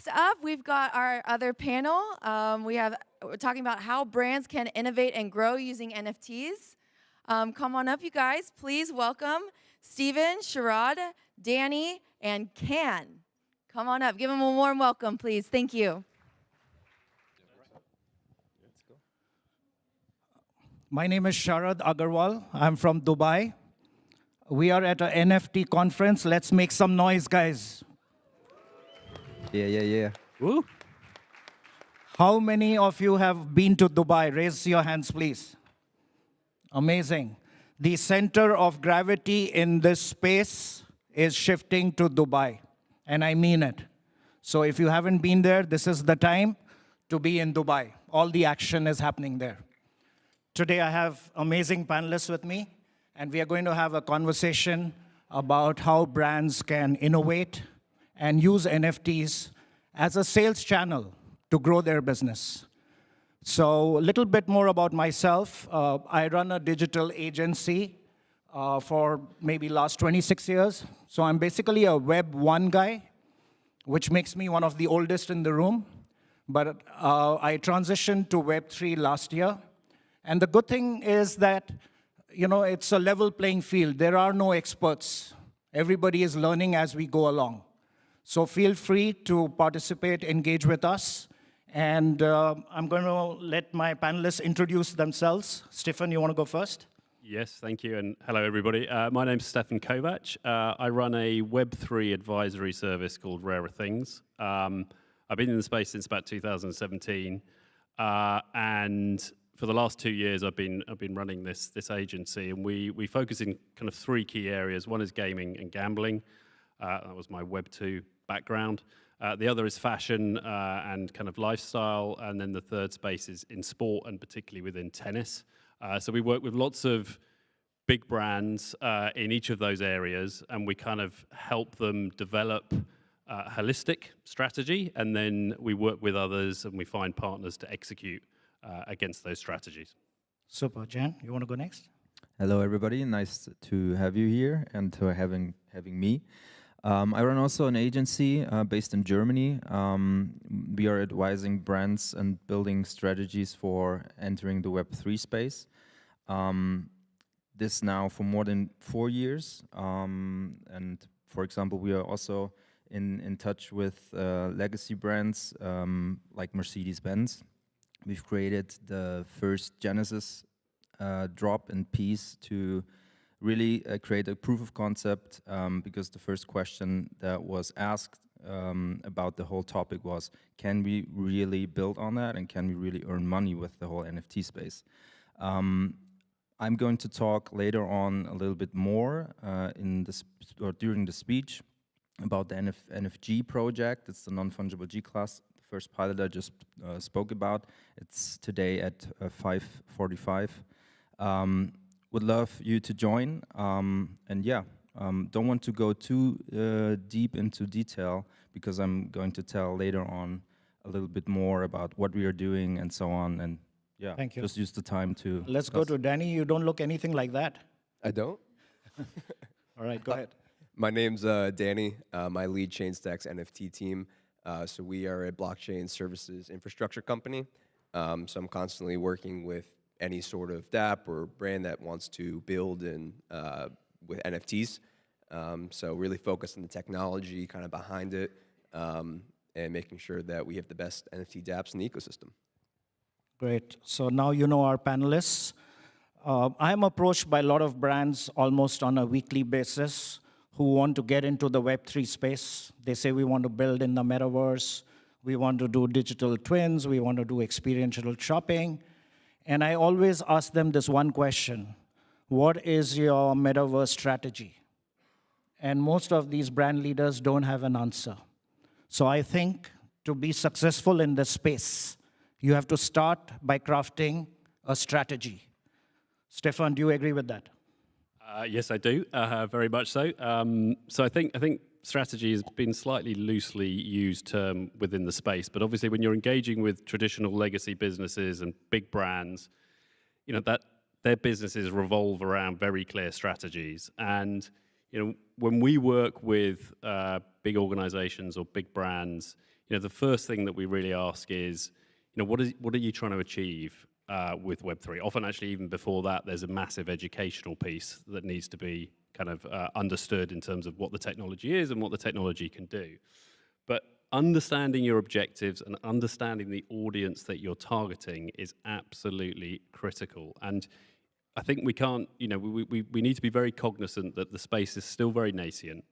next up, we've got our other panel. We're talking about how brands can innovate and grow using NFTs. Come on up, you guys. Please welcome Steven, Sharad, Danny, and Can. Come on up. Give them a warm welcome, please. Thank you. My name is Sharad Agarwal. I'm from Dubai. We are at an NFT conference. Let's make some noise, guys. Yeah. Woo. How many of you have been to Dubai? Raise your hands, please. Amazing. The center of gravity in this space is shifting to Dubai, and I mean it. So if you haven't been there, this is the time to be in Dubai. All the action is happening there. Today I have amazing panelists with me, and we are going to have a conversation about how brands can innovate and use NFTs as a sales channel to grow their business. So a little bit more about myself. I run a digital agency for maybe last 26 years. So I'm basically a Web 1 guy, which makes me one of the oldest in the room. But I transitioned to Web 3 last year. And the good thing is that, it's a level playing field. There are no experts. Everybody is learning as we go along. So feel free to participate, engage with us. And I'm going to let my panelists introduce themselves. Stefan, you want to go first? Yes, thank you, and hello, everybody. My name's Stefan Kovac. I run a Web3 advisory service called Rarer Things. I've been in the space since about 2017, and for the last 2 years, I've been running this agency, and we focus in kind of 3 key areas. One is gaming and gambling. That was my Web2 background. The other is fashion and kind of lifestyle, and then the third space is in sport, and particularly within tennis. So we work with lots of big brands in each of those areas, and we kind of help them develop a holistic strategy, and then we work with others and we find partners to execute against those strategies. Super. Jan, you want to go next? Hello, everybody. Nice to have you here and to having me. I run also an agency based in Germany. We are advising brands and building strategies for entering the Web3 space. This now for more than 4 years. And for example, we are also in touch with legacy brands like Mercedes-Benz. We've created the first Genesis drop and piece to really create a proof of concept, because the first question that was asked about the whole topic was, can we really build on that, and can we really earn money with the whole NFT space? I'm going to talk later on a little bit more during the speech about the NFG project. It's the non-fungible G-class, the first pilot I just spoke about. It's today at 5:45. Would love you to join, and yeah, don't want to go too deep into detail, because I'm going to tell later on a little bit more about what we are doing and so on, and yeah, thank you. Just use the time to Let's go to Danny. You don't look anything like that. I don't? All right, go ahead. My name's Danny. I lead Chainstack's NFT team. So we are a blockchain services infrastructure company. So I'm constantly working with any sort of DApp or brand that wants to build with NFTs. So really focused on the technology kind of behind it, and making sure that we have the best NFT dApps in the ecosystem. Great. So now you know our panelists. I'm approached by a lot of brands almost on a weekly basis who want to get into the Web3 space. They say we want to build in the metaverse, we want to do digital twins, we want to do experiential shopping. And I always ask them this one question: what is your metaverse strategy? And most of these brand leaders don't have an answer. So I think to be successful in this space, you have to start by crafting a strategy. Stefan, do you agree with that? Yes, I do, very much so. So I think strategy has been slightly loosely used term within the space, but obviously when you're engaging with traditional legacy businesses and big brands, that their businesses revolve around very clear strategies. And when we work with big organizations or big brands, the first thing that we really ask is, what are you trying to achieve with Web3? Often, actually, even before that, there's a massive educational piece that needs to be kind of understood in terms of what the technology is and what the technology can do. But understanding your objectives and understanding the audience that you're targeting is absolutely critical. And I think we can't, we need to be very cognizant that the space is still very nascent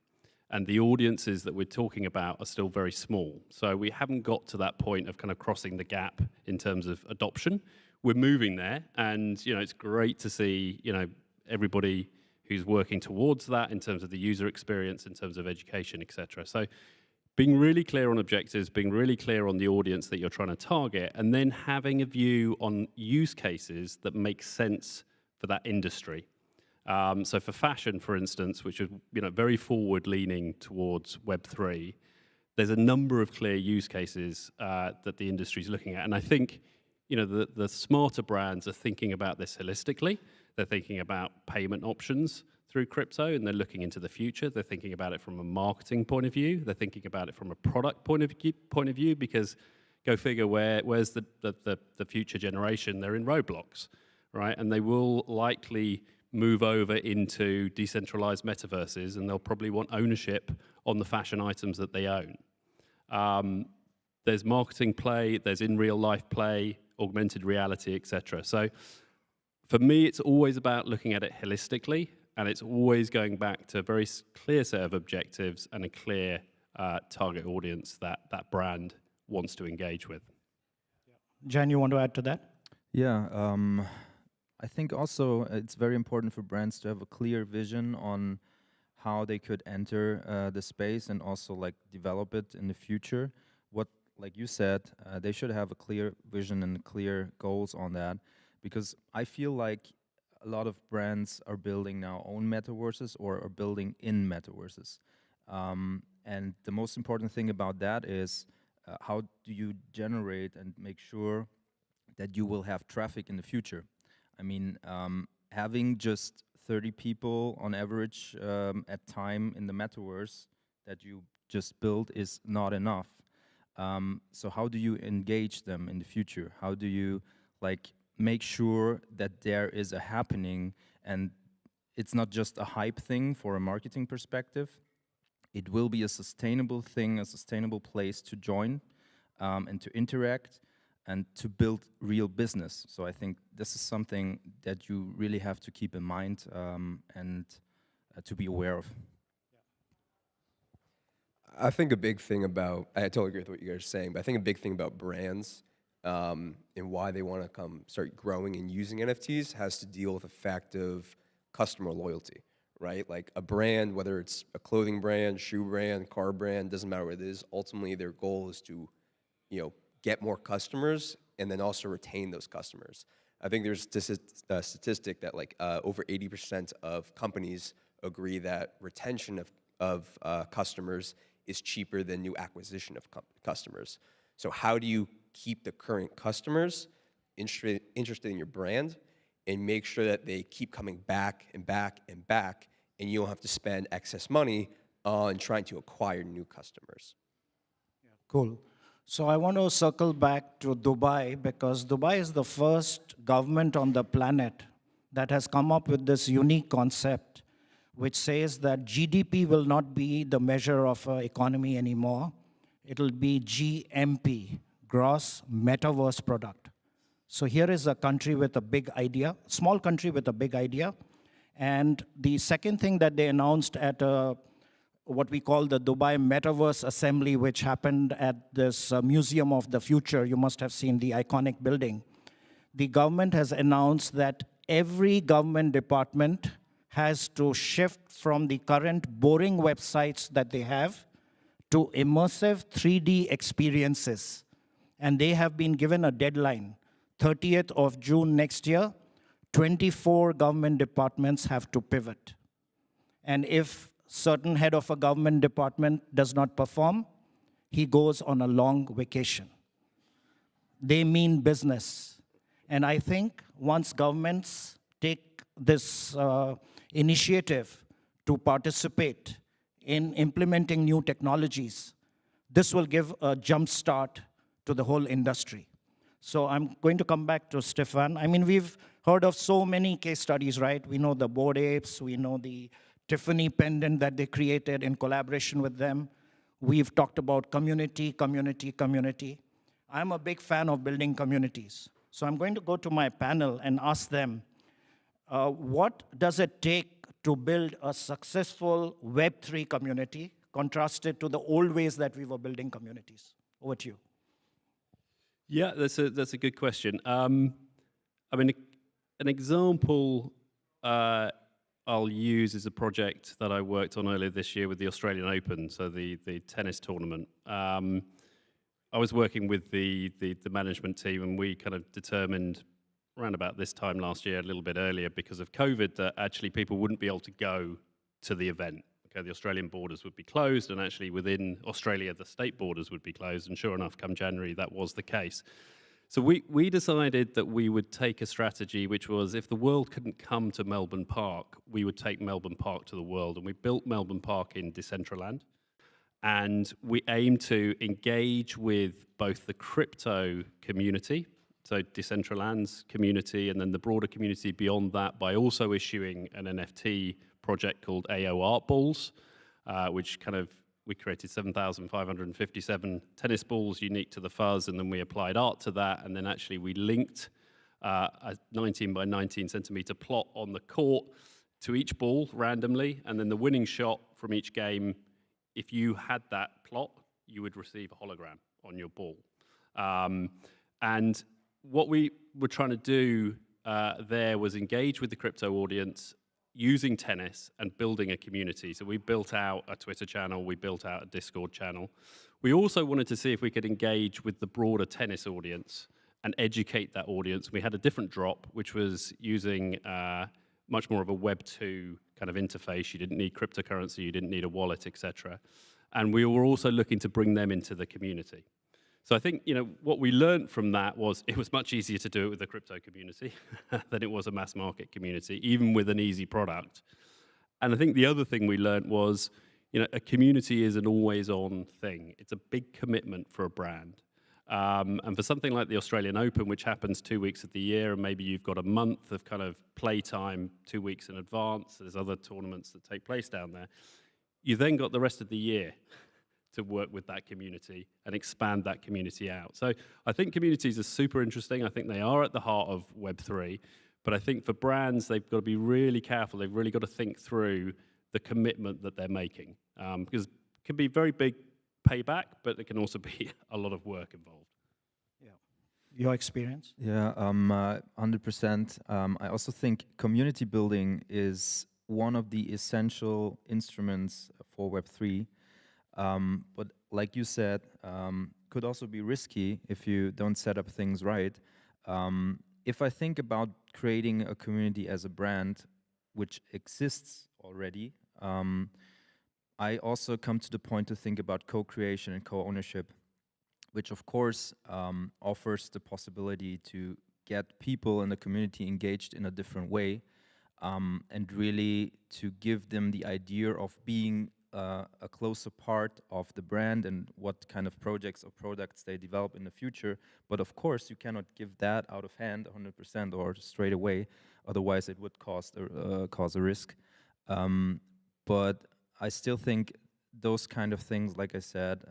and the audiences that we're talking about are still very small. So we haven't got to that point of kind of crossing the gap in terms of adoption. We're moving there, and it's great to see everybody who's working towards that in terms of the user experience, in terms of education, etc. So being really clear on objectives, being really clear on the audience that you're trying to target, and then having a view on use cases that make sense for that industry. So for fashion, for instance, which is very forward-leaning towards Web3, there's a number of clear use cases that the industry is looking at, and I think the smarter brands are thinking about this holistically. They're thinking about payment options through crypto, and they're looking into the future. They're thinking about it from a marketing point of view. They're thinking about it from a product point of view, because go figure, where's the future generation? They're in Roblox, right? And they will likely move over into decentralized metaverses, and they'll probably want ownership on the fashion items that they own. There's marketing play, there's in real life play, augmented reality, etc. So for me, it's always about looking at it holistically, and it's always going back to a very clear set of objectives and a clear target audience that that brand wants to engage with. Jan, you want to add to that? Yeah, I think also it's very important for brands to have a clear vision on how they could enter the space and also like develop it in the future. What, like you said, they should have a clear vision and clear goals on that, because I feel like a lot of brands are building now own metaverses or are building in metaverses. And the most important thing about that is how do you generate and make sure that you will have traffic in the future? I mean, having just 30 people on average at time in the metaverse that you just build is not enough. So how do you engage them in the future? How do you like make sure that there is a happening and it's not just a hype thing for a marketing perspective? It will be a sustainable thing, a sustainable place to join and to interact and to build real business. So I think this is something that you really have to keep in mind and to be aware of. I think a big thing about, I totally agree with what you guys are saying, but I think a big thing about brands and why they want to start growing and using NFTs has to deal with the fact of customer loyalty, right? Like a brand, whether it's a clothing brand, shoe brand, car brand, doesn't matter what it is, ultimately their goal is to, get more customers and then also retain those customers. I think there's a statistic that like over 80% of companies agree that retention of customers is cheaper than new acquisition of customers. So how do you keep the current customers interested in your brand and make sure that they keep coming back and back and back, and you don't have to spend excess money on trying to acquire new customers? Cool. So I want to circle back to Dubai, because Dubai is the first government on the planet that has come up with this unique concept, which says that GDP will not be the measure of an economy anymore. It'll be GMP, gross metaverse product. So here is a country with a big idea, small country with a big idea. And the second thing that they announced at what we call the Dubai Metaverse Assembly, which happened at this Museum of the Future. You must have seen the iconic building. The government has announced that every government department has to shift from the current boring websites that they have to immersive 3D experiences. And they have been given a deadline, 30th of June next year. 24 government departments have to pivot. And if certain head of a government department does not perform, he goes on a long vacation. They mean business. And I think once governments take this initiative to participate in implementing new technologies, this will give a jump start to the whole industry. So I'm going to come back to Stefan. I mean, we've heard of so many case studies, right? We know the Bored Apes, we know the Tiffany pendant that they created in collaboration with them. We've talked about community, community, community. I'm a big fan of building communities. So I'm going to go to my panel and ask them, what does it take to build a successful Web3 community contrasted to the old ways that we were building communities? Over to you. Yeah, that's a good question. I mean, an example I'll use is a project that I worked on earlier this year with the Australian Open, so the tennis tournament. I was working with the management team, and we kind of determined around about this time last year, a little bit earlier, because of COVID, that actually people wouldn't be able to go to the event. Okay, the Australian borders would be closed, and actually within Australia, the state borders would be closed. And sure enough, come January, that was the case. So we decided that we would take a strategy, which was if the world couldn't come to Melbourne Park, we would take Melbourne Park to the world. And we built Melbourne Park in Decentraland. And we aim to engage with both the crypto community, so Decentraland's community, and then the broader community beyond that by also issuing an NFT project called AO Art Balls, which we created 7,557 tennis balls unique to the fuzz, and then we applied art to that, and then actually we linked a 19 by 19 centimeter plot on the court to each ball randomly, and then the winning shot from each game, if you had that plot, you would receive a hologram on your ball. And what we were trying to do there was engage with the crypto audience using tennis and building a community. So we built out a Twitter channel, we built out a Discord channel. We also wanted to see if we could engage with the broader tennis audience and educate that audience. We had a different drop, which was using much more of a Web 2 kind of interface. You didn't need cryptocurrency, you didn't need a wallet, etc. And we were also looking to bring them into the community. So I think, what we learned from that was it was much easier to do it with the crypto community than it was a mass market community, even with an easy product. And I think the other thing we learned was, a community is an always-on thing. It's a big commitment for a brand. And for something like the Australian Open, which happens 2 weeks of the year, and maybe you've got a month of kind of playtime 2 weeks in advance, there's other tournaments that take place down there, you then got the rest of the year to work with that community and expand that community out. So I think communities are super interesting. I think they are at the heart of Web3. But I think for brands, they've got to be really careful. They've really got to think through the commitment that they're making. Because it can be very big payback, but it can also be a lot of work involved. Yeah. Your experience? Yeah, 100%. I also think community building is one of the essential instruments for Web3. But like you said, could also be risky if you don't set up things right. If I think about creating a community as a brand, which exists already, I also come to the point to think about co-creation and co-ownership, which of course offers the possibility to get people in the community engaged in a different way, and really to give them the idea of being a closer part of the brand and what kind of projects or products they develop in the future. But of course, you cannot give that out of hand 100% or straight away, otherwise it would cause a risk. But I still think those kind of things, like I said,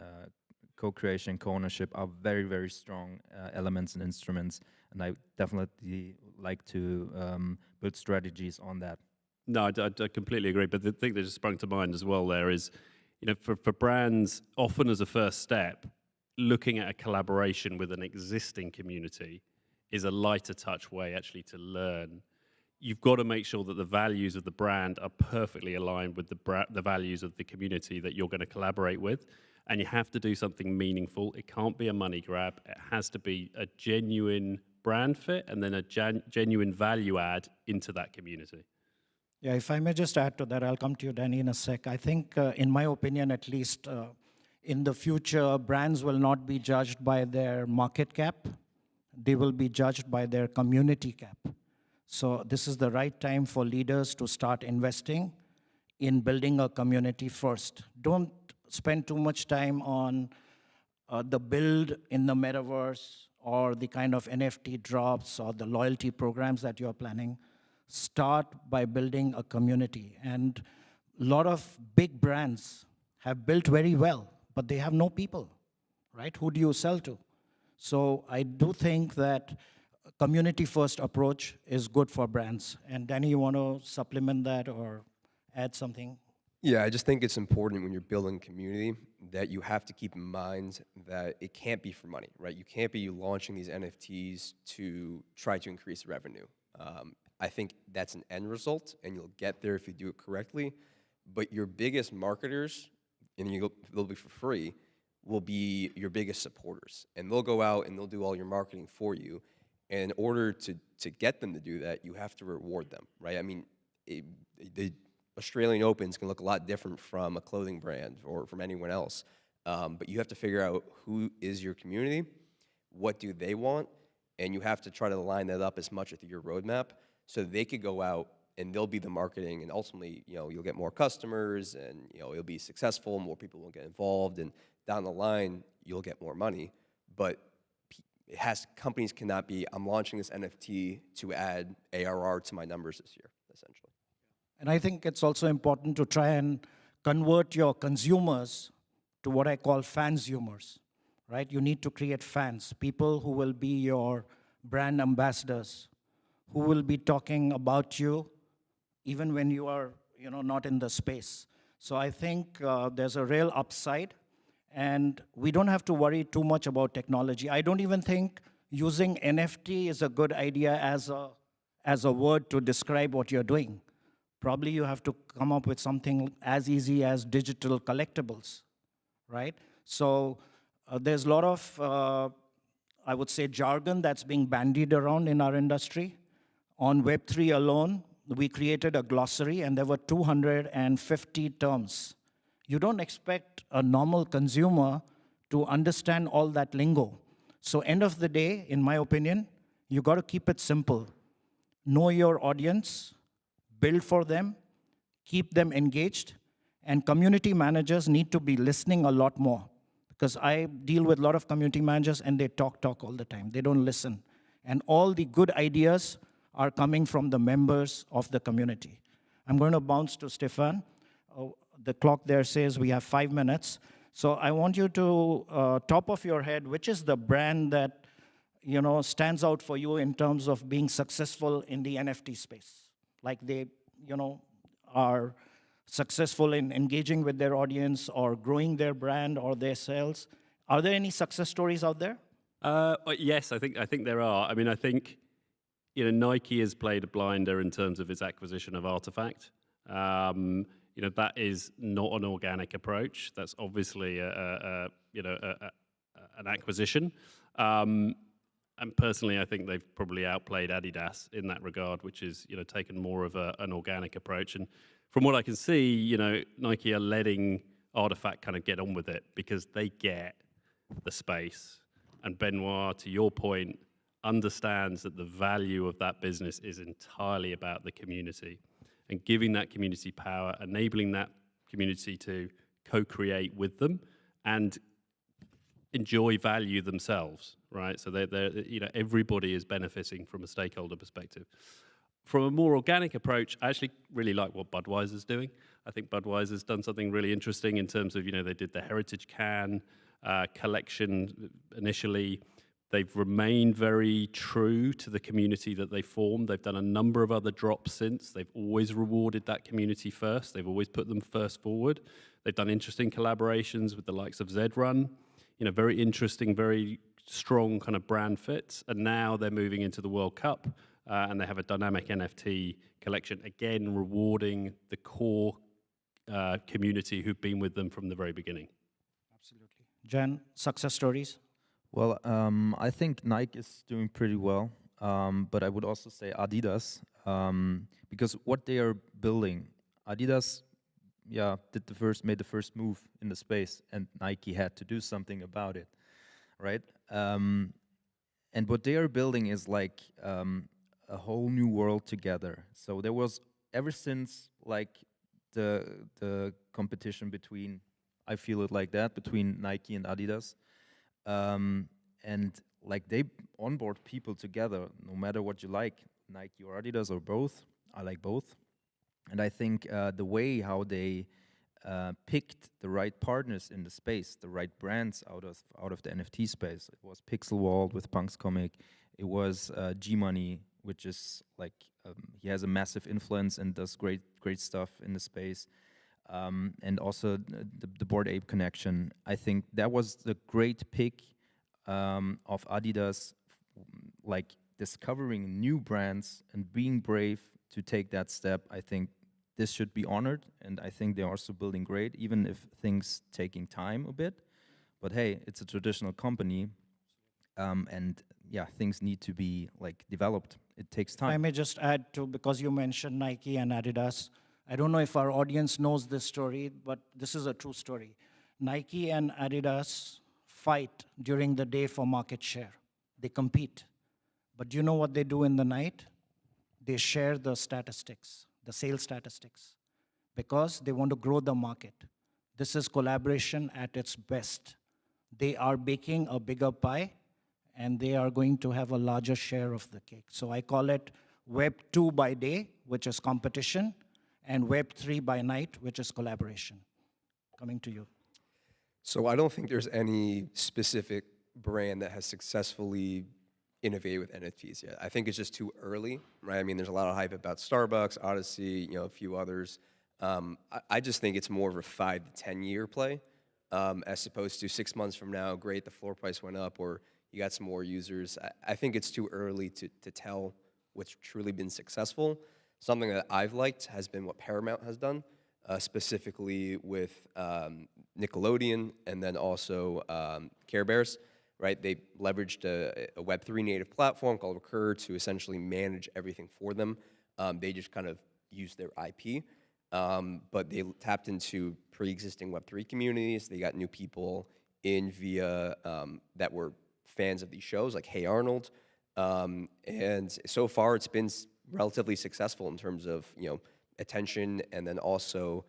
co-creation, co-ownership are very, very strong elements and instruments, and I definitely like to build strategies on that. No, I completely agree. But the thing that just sprung to mind as well there is, for brands, often as a first step, looking at a collaboration with an existing community is a lighter touch way actually to learn. You've got to make sure that the values of the brand are perfectly aligned with the values of the community that you're going to collaborate with. And you have to do something meaningful. It can't be a money grab. It has to be a genuine brand fit and then a genuine value add into that community. Yeah, if I may just add to that, I'll come to you, Danny, in a sec. I think, in my opinion at least, in the future, brands will not be judged by their market cap. They will be judged by their community cap. So this is the right time for leaders to start investing in building a community first. Don't spend too much time on the build in the metaverse or the kind of NFT drops or the loyalty programs that you're planning, start by building a community. And a lot of big brands have built very well, but they have no people, right? Who do you sell to? So I do think that a community-first approach is good for brands. And Danny, you want to supplement that or add something? Yeah, I just think it's important when you're building community that you have to keep in mind that it can't be for money, right? You can't be launching these NFTs to try to increase revenue. I think that's an end result, and you'll get there if you do it correctly. But your biggest marketers, and they'll be for free, will be your biggest supporters. And they'll go out and they'll do all your marketing for you. And in order to get them to do that, you have to reward them, right? I mean, the Australian Opens can look a lot different from a clothing brand or from anyone else. But you have to figure out who is your community, what do they want, and you have to try to line that up as much with your roadmap so they could go out and they'll be the marketing, and ultimately, you'll get more customers, and you'll be successful, more people will get involved, and down the line, you'll get more money. But companies cannot be, I'm launching this NFT to add ARR to my numbers this year, essentially. And I think it's also important to try and convert your consumers to what I call fansumers, right? You need to create fans, people who will be your brand ambassadors, who will be talking about you even when you are not in the space. So I think there's a real upside, and we don't have to worry too much about technology. I don't even think using NFT is a good idea as a word to describe what you're doing. Probably you have to come up with something as easy as digital collectibles, right? So there's a lot of, I would say, jargon that's being bandied around in our industry. On Web3 alone, we created a glossary, and there were 250 terms. You don't expect a normal consumer to understand all that lingo. So end of the day, in my opinion, you got to keep it simple. Know your audience, build for them, keep them engaged, and community managers need to be listening a lot more, because I deal with a lot of community managers and they talk all the time. They don't listen. And all the good ideas are coming from the members of the community. I'm going to bounce to Stefan. The clock there says we have 5 minutes. So I want you to, top of your head, which is the brand that stands out for you in terms of being successful in the NFT space? Like they, are successful in engaging with their audience or growing their brand or their sales. Are there any success stories out there? Yes, I think there are. I mean, I think Nike has played a blinder in terms of its acquisition of Artifact. That is not an organic approach. That's obviously an acquisition. And personally, I think they've probably outplayed Adidas in that regard, which is taken more of an organic approach. And from what I can see, Nike are letting Artifact kind of get on with it because they get the space. And Benoit, to your point, understands that the value of that business is entirely about the community and giving that community power, enabling that community to co-create with them and enjoy value themselves, right? So everybody is benefiting from a stakeholder perspective. From a more organic approach, I actually really like what Budweiser's doing. I think Budweiser's done something really interesting in terms of, they did the Heritage Can collection initially. They've remained very true to the community that they formed. They've done a number of other drops since. They've always rewarded that community first. They've always put them first forward. They've done interesting collaborations with the likes of Zed-Run. Very interesting, very strong kind of brand fits. And now they're moving into the World Cup, and they have a dynamic NFT collection, again, rewarding the core community who've been with them from the very beginning. Absolutely. Jan, success stories? Well, I think Nike is doing pretty well, but I would also say Adidas, because what they are building, Adidas, made the first move in the space, and Nike had to do something about it, right? And what they are building is like a whole new world together. So there was, ever since like the competition between, I feel it like that, between Nike and Adidas, And like they onboard people together, no matter what you like, Nike or Adidas or both. I like both. And I think the way how they picked the right partners in the space, the right brands out of the NFT space. It was Pixelwald with Punk's Comic. It was G Money, which is like he has a massive influence and does great stuff in the space. And also the Bored Ape connection. I think that was the great pick of Adidas, like discovering new brands and being brave to take that step. I think this should be honored, and I think they're also building great, even if things taking time a bit. But hey, it's a traditional company, and yeah, things need to be like developed. It takes If I time. may just add to, because you mentioned Nike and Adidas, I don't know if our audience knows this story, but this is a true story. Nike and Adidas fight during the day for market share. They compete. But do you know what they do in the night? They share the statistics, the sales statistics, because they want to grow the market. This is collaboration at its best. They are baking a bigger pie, and they are going to have a larger share of the cake. So I call it Web 2 by day, which is competition, and Web 3 by night, which is collaboration. Coming to you. So I don't think there's any specific brand that has successfully innovated with NFTs yet. I think it's just too early, right? I mean, there's a lot of hype about Starbucks, Odyssey, a few others. I just think it's more of a 5 to 10 year play, as opposed to 6 months from now, great, the floor price went up, or you got some more users. I think it's too early to tell what's truly been successful. Something that I've liked has been what Paramount has done, specifically with Nickelodeon and then also Care Bears, right? They leveraged a Web3 native platform called Recur to essentially manage everything for them. They just kind of used their IP, but they tapped into pre-existing Web3 communities. They got new people in via that were fans of these shows, like Hey Arnold. And so far, it's been relatively successful in terms of attention, and then also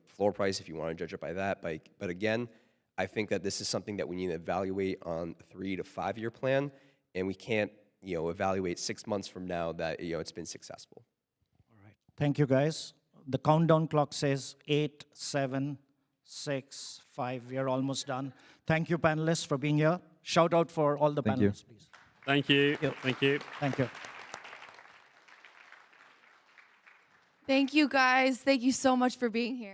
floor price, if you want to judge it by that. But again, I think that this is something that we need to evaluate on a 3 to 5 year plan, and we can't evaluate 6 months from now that it's been successful. All right. Thank you, guys. The countdown clock says 8, 7, 6, 5. We are almost done. Thank you, panelists, for being here. Shout out for all the Thank you. panelists, please. Thank you. Yeah. Thank you. Thank you. Thank you, guys. Thank you so much for being here.